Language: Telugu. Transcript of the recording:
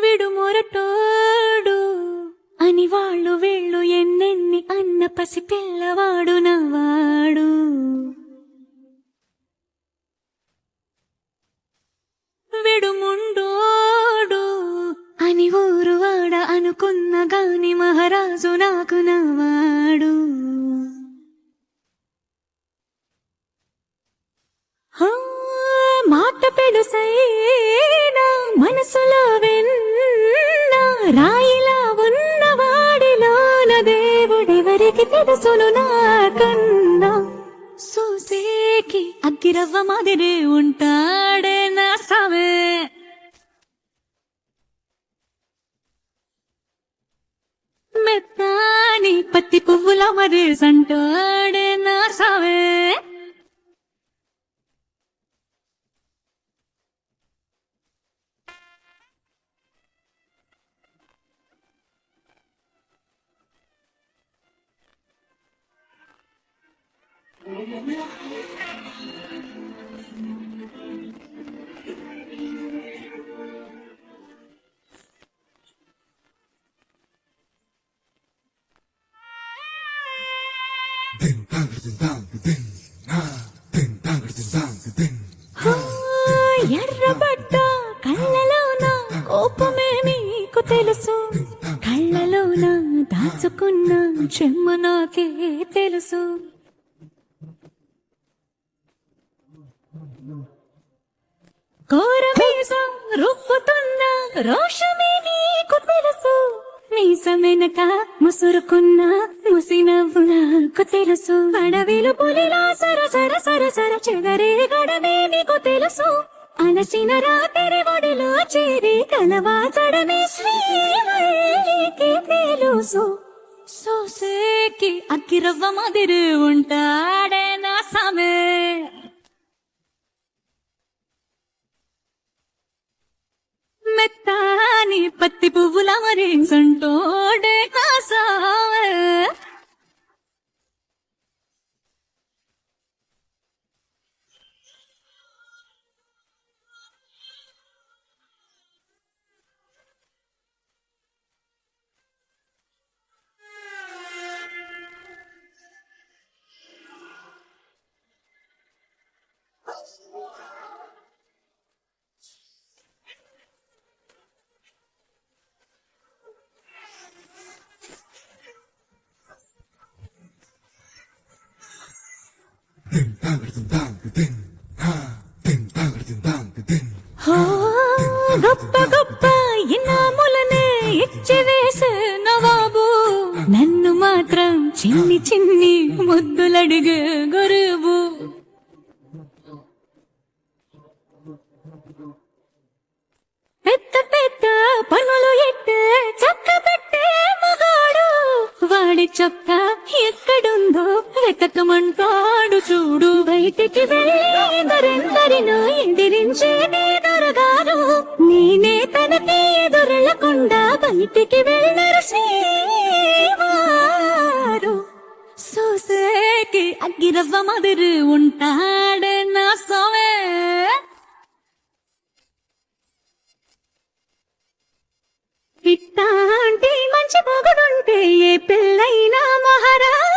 విడుమొరటోడు అని వాళ్ళు వీళ్ళు ఎన్నెన్ని అన్న పసి పిల్లవాడు నవ్వాడు. విడుముండోడు అని ఊరు వాడ అనుకున్న గాని మహారాజు నాకు నవ్వాడు. మాట పెడుసైనా మనసులో వెన్న రాయిలా ఉన్నవాడిలోన దేవుడెవరికి తెలుసును నాకన్నా. సూసేకి అగ్గిరవ్వ మాదిరి ఉంటాడే నా సామే. మెత్తాని పత్తి పువ్వుల మరేసంటాడే నా సామే. ఎర్రబడ్డ కళ్ళలోన కోపమే మీకు తెలుసు, కళ్ళలోన దాచుకున్న చెమ్మ నాకే తెలుసు. కోరమీసం రుప్పుతున్న రోషమే నీకు తెలుసు, మీసం వెనక ముసురుకున్న ముసినవ్వు నాకు తెలుసు. అడవిలు పులిలా సరసర సరసర చెదరే గడమే నీకు తెలుసు, అలసిన రాత్రి ఒడిలో చేరి కలవాచడమే శ్రీవల్లికి తెలుసు. సోసేకి అక్కిరవ్వ మాదిరి ఉంటాడే నా సామే. మెత్తాని పత్తి పువ్వుల మరేసంటోడే నా సామే. గొప్ప గొప్ప ఇనాములనే ఇచ్చి వేసే నవాబు, నన్ను మాత్రం చిన్ని చిన్ని ముద్దులడిగే గురువు. పెద్ద పెద్ద పనులు ఎట్టే చక్క పెట్టే మగాడు, వాడి చొక్క ఎక్కడుందో వెతకమంటాడు చూడు. బయటికి వెళ్ళేందరెందరినో ఎదిరించే దొరగారు, నేనే తనకి ఎదురెళ్లకుండా బయటికి వెళ్ళరు శ్రీవారు. సోసేకి అగ్గిరవ్వ మాదిరి ఉంటాడే నా సోమే. ఇట్టాంటి మంచి పొగడుంటే ఏ పెళ్ళైనా మహారాజు